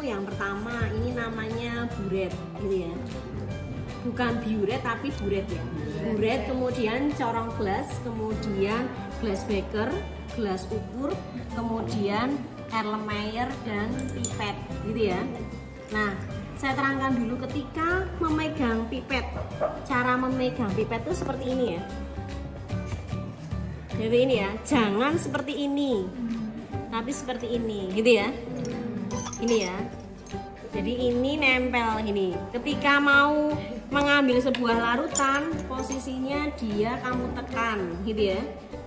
yang pertama ini namanya buret gitu ya. Bukan biuret tapi buret ya. Buret, kemudian corong gelas, kemudian glass beaker, gelas ukur, kemudian Erlenmeyer dan pipet gitu ya. Nah, saya terangkan dulu ketika memegang pipet. Cara memegang pipet itu seperti ini ya. Jadi ini ya, jangan seperti ini. Tapi seperti ini gitu ya. Ini ya. Jadi ini nempel ini. Ketika mau mengambil sebuah larutan, posisinya dia kamu tekan gitu ya.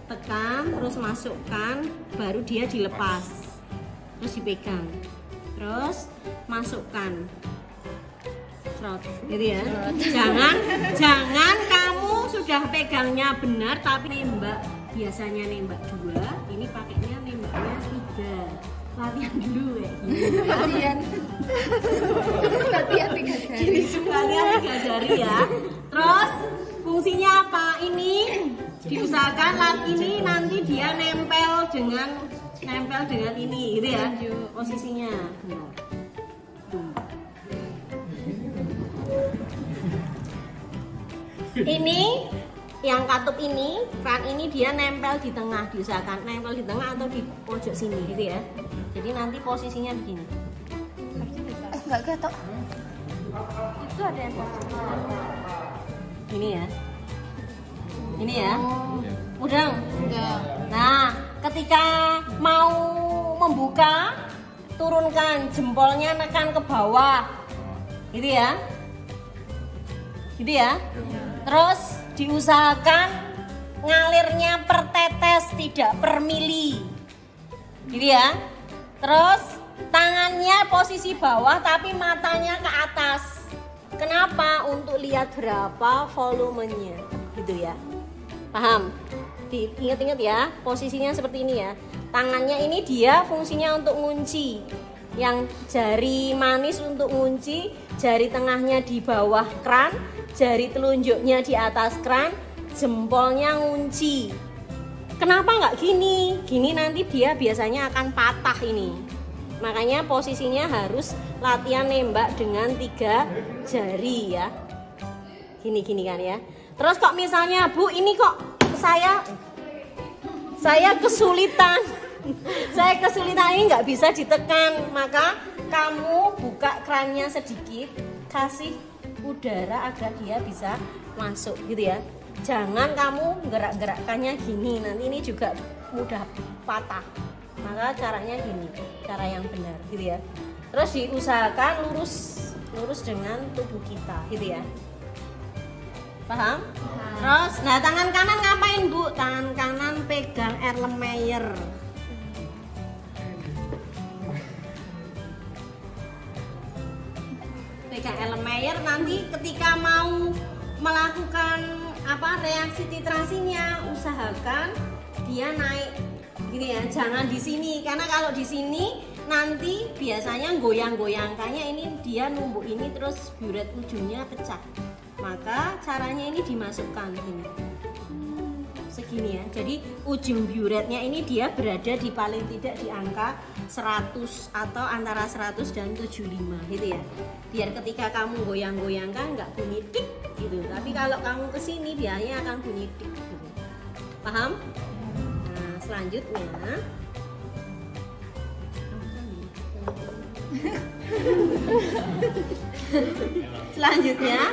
Tekan, terus masukkan, baru dia dilepas. Terus dipegang. Terus masukkan. Serot, gitu ya. Jangan kamu sudah pegangnya benar tapi nembak. Biasanya nembak 2, ini pakainya nembaknya 3. Latihan dulu ya. Latihan 3 jari. Latihan 3 jari ya. Terus fungsinya apa? Ini diusahakan ini nanti dia nempel dengan ini gitu ya. Posisinya. Ini yang katup ini, kan ini dia nempel di tengah, diusahakan nempel di tengah atau di pojok sini gitu ya. Jadi nanti posisinya begini. Enggak gatok. Itu ada yang pojok. Ini ya. Ini ya. Udah. Nah, ketika mau membuka, turunkan jempolnya, nekan ke bawah. Gitu ya. Gitu ya. Terus diusahakan ngalirnya per tetes, tidak per mili. Gitu ya. Terus tangannya posisi bawah tapi matanya ke atas. Kenapa? Untuk lihat berapa volumenya. Gitu ya. Paham? Ingat-ingat ya, posisinya seperti ini ya. Tangannya ini dia fungsinya untuk ngunci. Yang jari manis untuk ngunci, jari tengahnya di bawah kran, jari telunjuknya di atas kran, jempolnya ngunci. Kenapa nggak gini? Gini nanti dia biasanya akan patah ini. Makanya posisinya harus latihan nembak dengan 3 jari ya. Gini kan ya. Terus kok misalnya Bu, ini kok saya kesulitan. Saya kesulitan, ini nggak bisa ditekan. Maka kamu buka krannya sedikit, kasih udara agar dia bisa masuk gitu ya. Jangan kamu gerak-gerakkannya gini, nanti ini juga mudah patah. Maka caranya gini, cara yang benar gitu ya. Terus diusahakan lurus dengan tubuh kita gitu ya. Paham? Terus, nah tangan kanan ngapain Bu? Tangan kanan pegang Erlenmeyer. Pegang Erlenmeyer, nanti ketika mau melakukan reaksi titrasinya, usahakan dia naik gini ya, jangan di sini, karena kalau di sini nanti biasanya goyang-goyangkannya ini dia numbuk ini terus buret ujungnya pecah. Maka caranya ini dimasukkan gini. Segini ya. Jadi ujung buretnya ini dia berada di paling tidak di angka 100 atau antara 100 dan 75 gitu ya. Biar ketika kamu goyang-goyangkan nggak bunyi tik gitu. Tapi kalau kamu kesini biasanya akan bunyi tik gitu. Paham? Nah, selanjutnya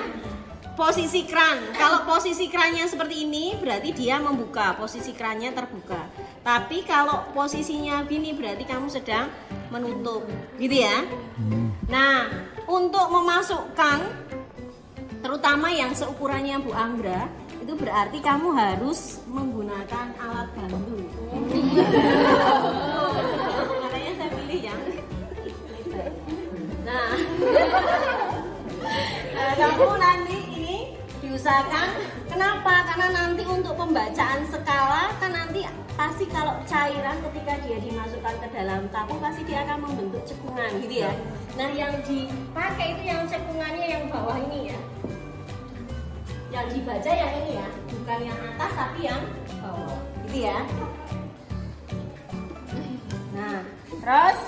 posisi kran. Kalau posisi krannya seperti ini berarti dia membuka, posisi krannya terbuka. Tapi kalau posisinya gini berarti kamu sedang menutup, gitu ya. Nah, untuk memasukkan terutama yang seukurannya Bu Anggra, itu berarti kamu harus menggunakan alat bantu. Makanya saya pilih yang kamu nanti ini diusahakan. Kenapa? Karena nanti untuk pembacaan skala kan nanti pasti kalau cairan ketika dia dimasukkan ke dalam tabung pasti dia akan membentuk cekungan gitu ya. Nah yang dipakai itu yang cekungannya yang bawah ini ya. Yang dibaca yang ini ya, bukan yang atas tapi yang bawah gitu ya. Nah terus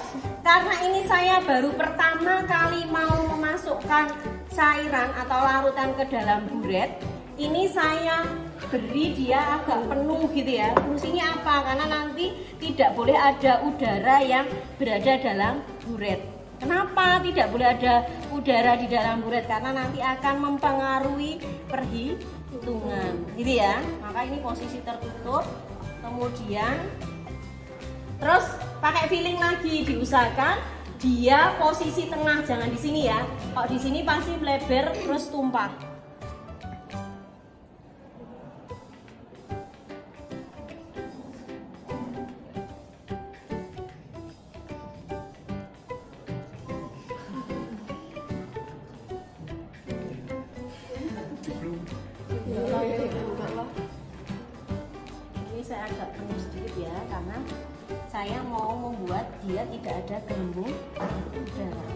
karena ini saya baru pertama kali mau memasukkan cairan atau larutan ke dalam buret, ini saya beri dia agak penuh gitu ya. Fungsinya apa? Karena nanti tidak boleh ada udara yang berada dalam buret. Kenapa tidak boleh ada udara di dalam buret? Karena nanti akan mempengaruhi perhitungan gitu ya. Maka ini posisi tertutup. Kemudian terus pakai feeling lagi, diusahakan dia posisi tengah, jangan di sini ya. Kalau di sini pasti melebar terus tumpah. Ini saya agak penuh sedikit ya, karena saya mau membuat dia tidak ada gelembung udara.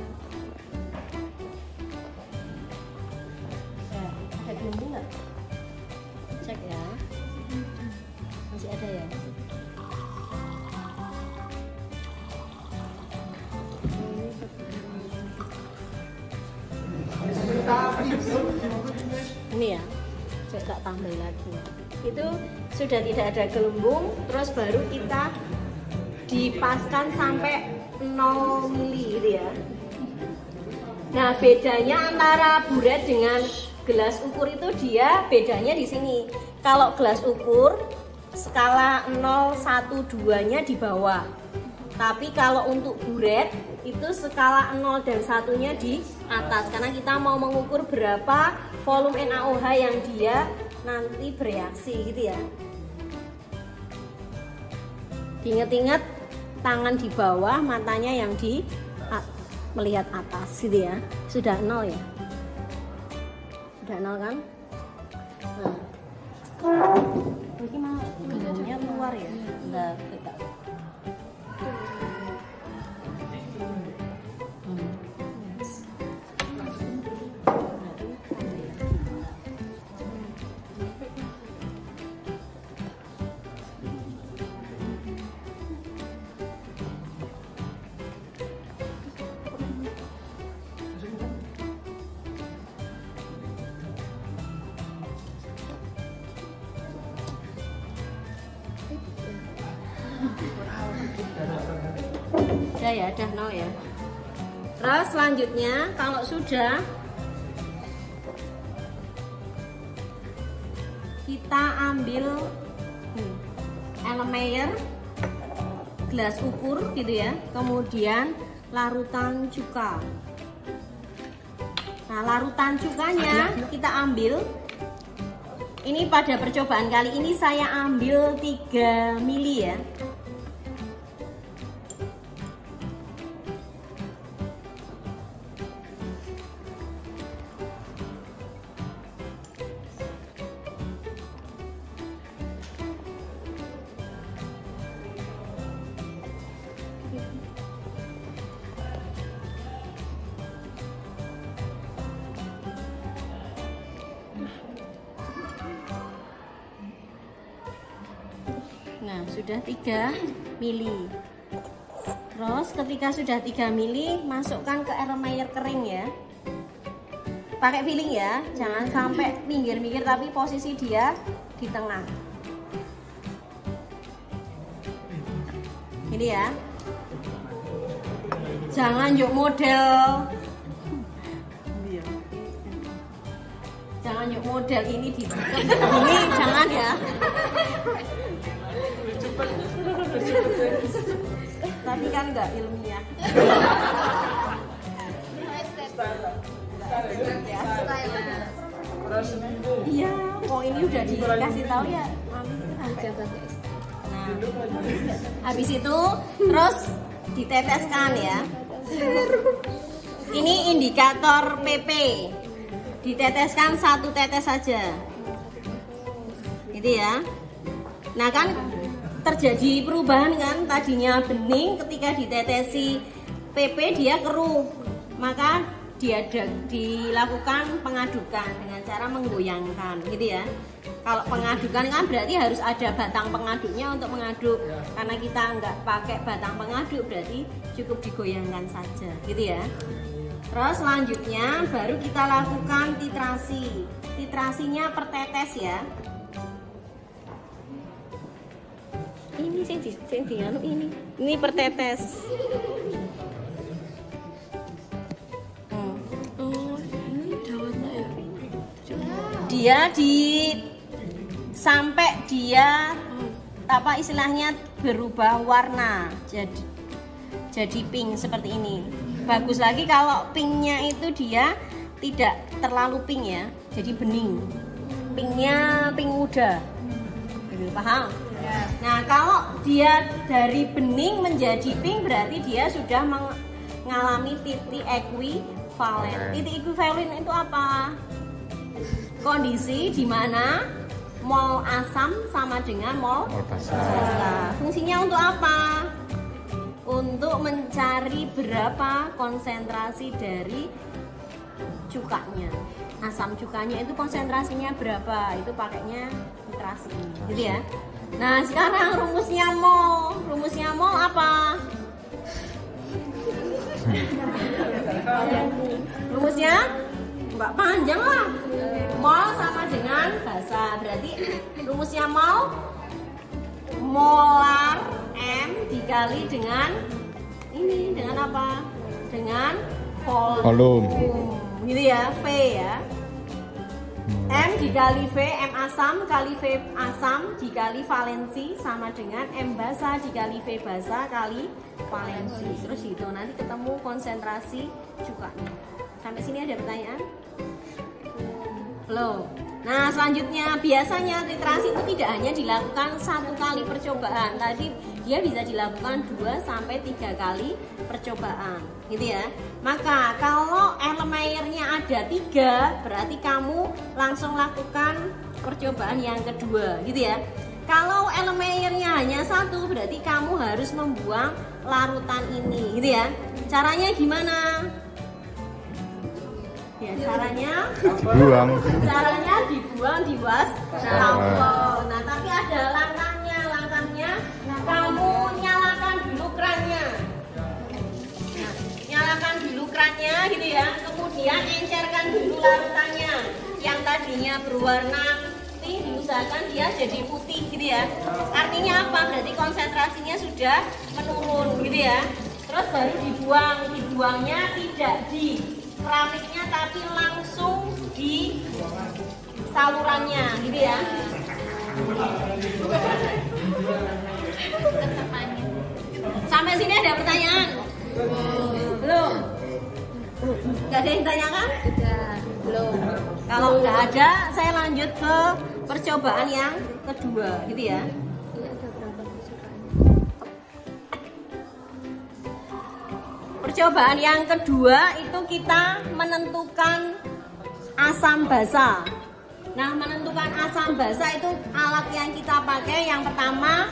Ya, ada gelembung nggak? Cek ya. Masih ada ya. Ini ya, saya tak tambah lagi. Itu sudah tidak ada gelembung, terus baru kita dipaskan sampai 0 mili gitu ya. Nah, bedanya antara buret dengan gelas ukur itu dia bedanya di sini. Kalau gelas ukur skala 0, 1, 2-nya di bawah. Tapi kalau untuk buret itu skala 0 dan 1-nya di atas, karena kita mau mengukur berapa volume NaOH yang dia nanti bereaksi gitu ya. Ingat-ingat tangan di bawah, matanya yang di melihat atas gitu ya. Sudah 0 ya? Sudah 0 kan? Nah, ini mau gelembungnya keluar ya? Enggak, tidak. Udah ya, udah 0 ya. Terus selanjutnya kalau sudah, kita ambil Erlenmeyer gelas ukur gitu ya, kemudian larutan cuka. Nah, larutan cukanya kita ambil. Ini pada percobaan kali ini saya ambil 3 mili ya. Nah, sudah 3 mili. Terus ketika sudah 3 mili, masukkan ke Erlenmeyer kering ya. Pakai feeling ya, jangan sampai minggir-minggir tapi posisi dia di tengah. Ini ya. Jangan yuk model. Jangan yuk model ini di ini jangan ya. Tadi kan nggak ilmiah. Iya, oh ini udah dikasih tahu ya. Nah, habis itu terus diteteskan ya. Ini indikator PP. Diteteskan 1 tetes saja. Gitu ya. Nah kan terjadi perubahan kan, tadinya bening ketika ditetesi PP dia keruh, maka dilakukan pengadukan dengan cara menggoyangkan gitu ya. Kalau pengadukan kan berarti harus ada batang pengaduknya untuk mengaduk. Karena kita nggak pakai batang pengaduk berarti cukup digoyangkan saja gitu ya. Terus selanjutnya baru kita lakukan titrasi. Titrasinya per tetes ya. Ini ini per tetes. Dia sampai dia apa istilahnya berubah warna jadi pink seperti ini. Bagus lagi kalau pinknya itu dia tidak terlalu pink ya, jadi bening. Pinknya pink muda, paham? Nah kalau dia dari bening menjadi pink berarti dia sudah mengalami titik ekuivalen. Titik ekuivalen itu apa? Kondisi di mana mol asam sama dengan mol basa. Fungsinya untuk apa? Untuk mencari berapa konsentrasi dari cukanya. Asam cukanya itu konsentrasinya berapa? Itu pakainya titrasi gitu ya. Nah, sekarang rumusnya mol. Rumusnya mol apa? Rumusnya nggak panjang lah. Mol sama dengan basa. Berarti rumusnya mol molar M dikali dengan ini, dengan apa? Dengan volume. Gitu ya, V ya. M dikali V, M asam kali V asam dikali valensi sama dengan M basa dikali V basa kali valensi. Terus itu nanti ketemu konsentrasi cukanya. Sampai sini ada pertanyaan? Belum. Nah selanjutnya biasanya titrasi itu tidak hanya dilakukan 1 kali percobaan. Tadi dia bisa dilakukan 2-3 kali percobaan gitu ya. Maka kalau Erlenmeyernya ada 3 berarti kamu langsung lakukan percobaan yang kedua gitu ya. Kalau Erlenmeyernya hanya 1 berarti kamu harus membuang larutan ini gitu ya. Caranya gimana? Ya, caranya dibuang di wastafel. Nah, tapi ada langkahnya. Kamu nyalakan dulu krannya. Nah, nyalakan dulu krannya gitu ya. Kemudian encerkan dulu larutannya. Yang tadinya berwarna pink diusahakan dia jadi putih gitu ya. Artinya apa? Berarti konsentrasinya sudah menurun gitu ya. Terus baru dibuang. Dibuangnya tidak di keramiknya tapi langsung di salurannya gitu ya. Sampai sini ada pertanyaan? Belum? Gak ada yang tanyakan? Belum. Kalau nggak ada saya lanjut ke percobaan yang kedua gitu ya. Percobaan yang kedua itu kita menentukan asam basa. Nah, menentukan asam basa itu alat yang kita pakai yang pertama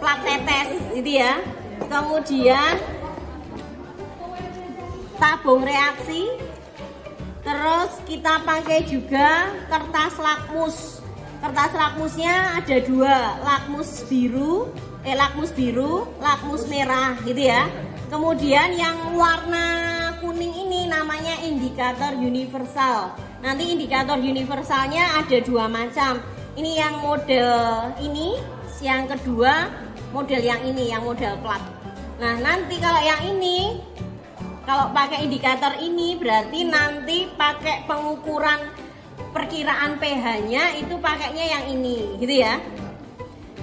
plat tetes gitu ya. Kemudian tabung reaksi. Terus kita pakai juga kertas lakmus. Kertas lakmusnya ada 2, lakmus biru, lakmus merah gitu ya. Kemudian yang warna kuning ini namanya indikator universal. Nanti indikator universalnya ada 2 macam. Ini yang model ini, yang kedua model yang ini, yang model plat. Nah nanti kalau yang ini, kalau pakai indikator ini berarti nanti pakai pengukuran perkiraan pH-nya itu pakainya yang ini, gitu ya.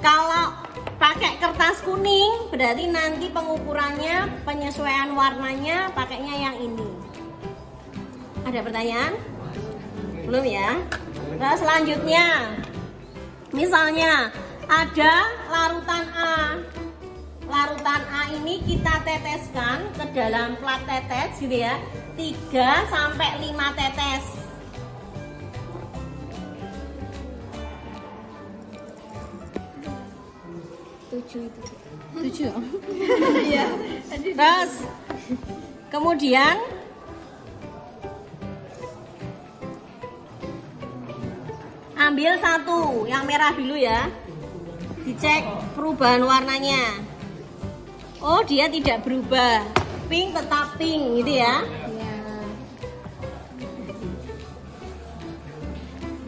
Kalau pakai kertas kuning berarti nanti pengukurannya, penyesuaian warnanya pakainya yang ini. Ada pertanyaan? Belum ya? Nah selanjutnya misalnya ada larutan A. Larutan A ini kita teteskan ke dalam plat tetes gitu ya, 3-5 tetes. Tujuh. Iya. Terus kemudian Ambil satu, yang merah dulu ya. Dicek perubahan warnanya. Oh, dia tidak berubah. Pink tetap pink gitu ya.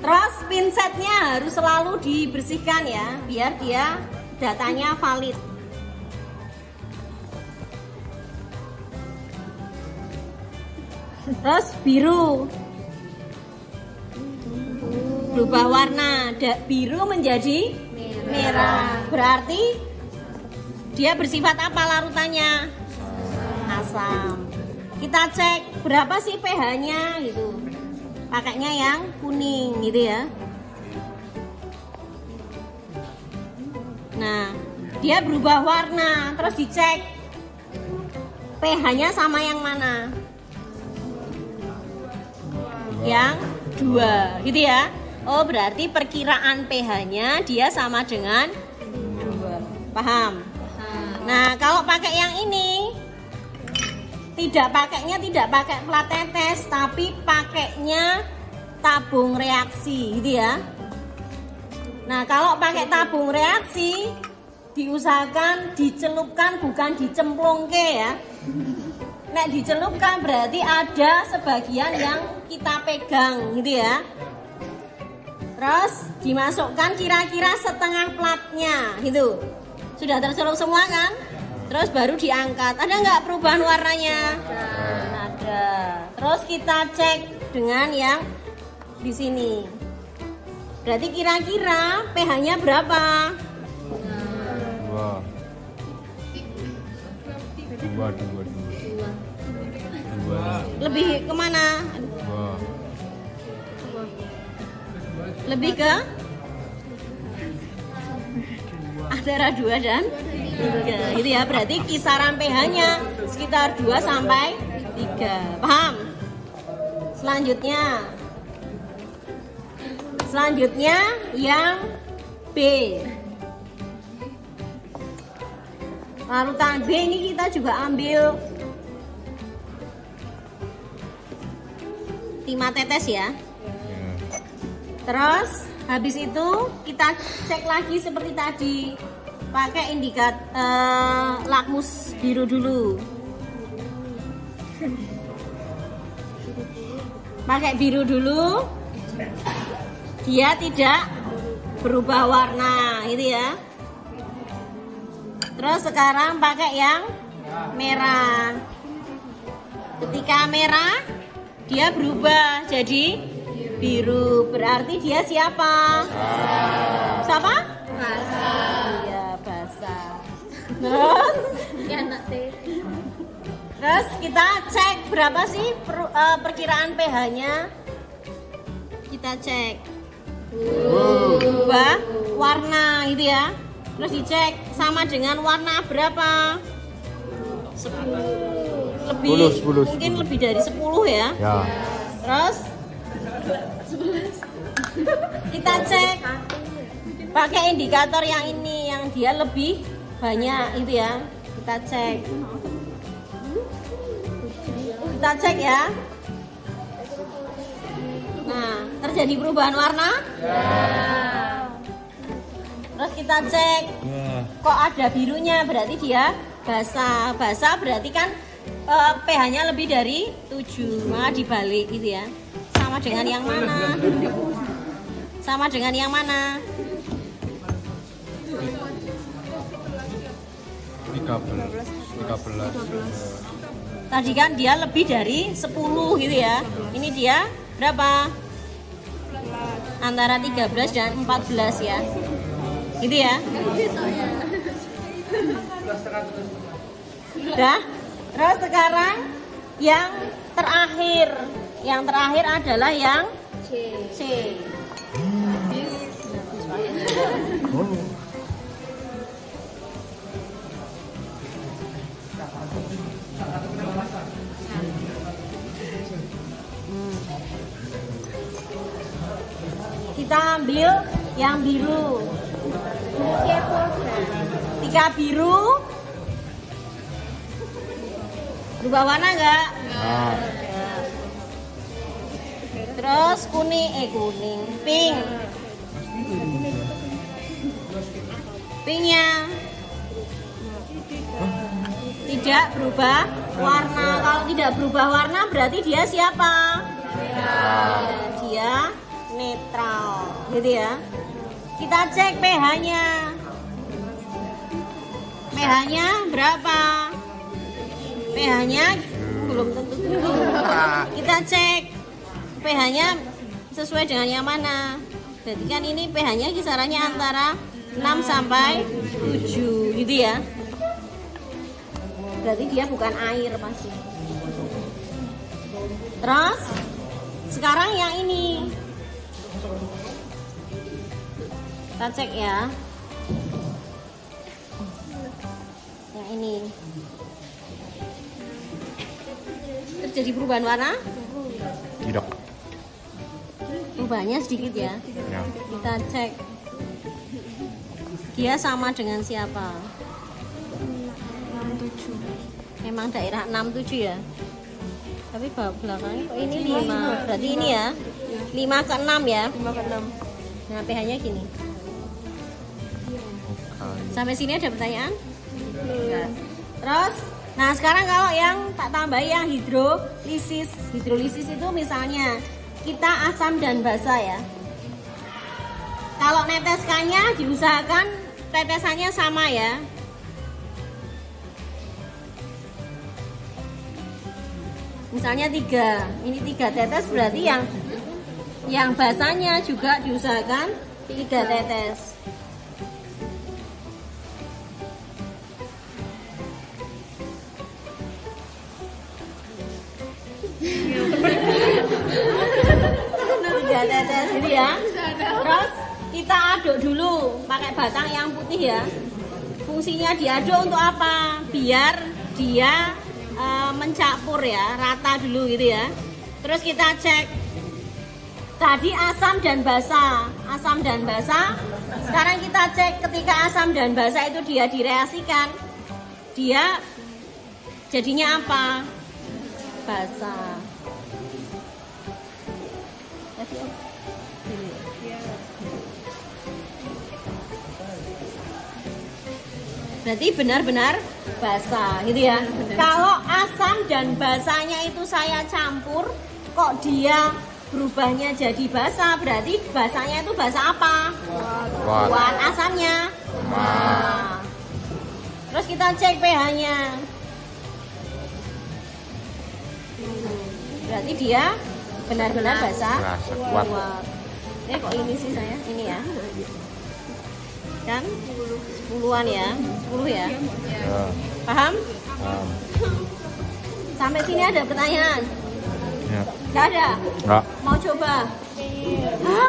Terus pinsetnya harus selalu dibersihkan ya, biar dia datanya valid. Terus biru. Berubah warna, biru menjadi merah. Berarti dia bersifat apa larutannya? Asam. Kita cek berapa sih pH-nya gitu. Pakainya yang kuning gitu ya. Nah, dia berubah warna, terus dicek pH-nya sama yang mana? Yang 2 gitu ya. Oh, berarti perkiraan pH-nya dia sama dengan 2. Paham? Nah, kalau pakai yang ini tidak pakai plat tetes, tapi pakainya tabung reaksi gitu ya. Nah, kalau pakai tabung reaksi diusahakan dicelupkan, bukan dicemplungke ya. Nek dicelupkan berarti ada sebagian yang kita pegang gitu ya. Terus dimasukkan kira-kira setengah platnya gitu. Sudah tercelup semua kan? Terus baru diangkat. Ada nggak perubahan warnanya? Ada. Terus kita cek dengan yang di sini. Berarti kira-kira pH-nya berapa? 2. Lebih kemana? Lebih ke antara 2 dan 3 gitu ya. Berarti kisaran pH-nya sekitar 2 sampai 3. Paham? Selanjutnya yang B. Larutan B ini kita juga ambil 5 tetes ya. Terus habis itu kita cek lagi seperti tadi, pakai lakmus biru dulu. Pakai biru dulu, dia tidak berubah warna gitu ya. Terus sekarang pakai yang merah. Ketika merah dia berubah jadi biru, berarti dia siapa? Siapa? Basah. Iya, basah. Terus kita cek berapa sih perkiraan pH-nya? Kita cek. Berubah warna gitu ya. Terus dicek sama dengan warna berapa? 10. Lebih 10. Mungkin lebih dari 10 ya. Terus kita cek pakai indikator yang ini, yang dia lebih banyak itu ya. Kita cek ya. Nah, terjadi perubahan warna? Terus kita cek kok ada birunya, berarti dia basah. Basah berarti kan pH-nya lebih dari 7, maka dibalik gitu ya. Sama dengan yang mana? Sama dengan yang mana? 13. Tadi kan dia lebih dari 10 gitu ya. Ini dia berapa? Antara 13 dan 14 ya. Gitu ya. Udah. Terus sekarang yang terakhir. Yang terakhir adalah yang C. Kita ambil yang biru. 3 biru. Berubah warna enggak? Terus kuning, pink. P-nya tidak berubah warna. Kalau tidak berubah warna berarti dia siapa? Dia netral, gitu ya. Kita cek pH-nya. pH-nya berapa? pH-nya belum tentu. Kita cek pH-nya sesuai dengan yang mana. Berarti kan ini pH-nya kisarannya antara 6 sampai 7 gitu ya. Berarti dia bukan air pasti. Terus sekarang yang ini kita cek ya. Yang ini terjadi perubahan warna? Tidak. Perubahannya sedikit ya. Kita cek dia sama dengan siapa? 67. Memang daerah 67 ya. Tapi belakangnya kok ini 5. Berarti ini ya 5 ke 6 ya. 5 ke 6. Nah pH-nya gini. Sampai sini ada pertanyaan? Enggak. Terus, nah sekarang kalau yang tak tambahi yang hidrolisis. Hidrolisis itu misalnya kita asam dan basa ya. Kalau neteskannya diusahakan tetesannya sama ya. Misalnya 3, ini 3 tetes berarti yang basanya juga diusahakan 3 tetes. Tiga tetes gitu ya. Terus kita aduk dulu pakai batang yang putih ya. Fungsinya diaduk untuk apa? Biar dia mencampur ya, rata dulu gitu ya. Terus kita cek tadi asam dan basa. Asam dan basa. Sekarang kita cek ketika asam dan basa itu dia direaksikan, dia jadinya apa? Basa. Berarti benar-benar basah gitu ya. Kalau asam dan basahnya itu saya campur, kok dia berubahnya jadi basah, berarti basahnya itu basah apa? Kuat. Asamnya? Nah. Terus kita cek pH-nya. Berarti dia benar-benar basah. Kuat. Kok ini sih saya? Ini ya. Kan 10-an ya, 10 ya. Paham? Sampai sini ada pertanyaan? Ya. Gak ada? Enggak. Mau coba?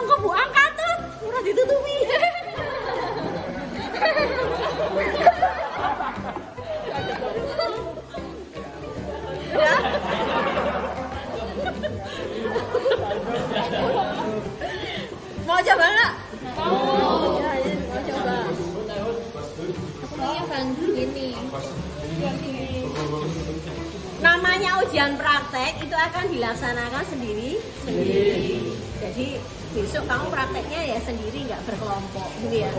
Kok Bu angkat tuh? Udah ditutupi. Ya? Mau coba nggak? Mau coba. Aku kan gini. Namanya ujian praktek itu akan dilaksanakan sendiri. Jadi besok kamu prakteknya ya sendiri, nggak berkelompok gitu ya.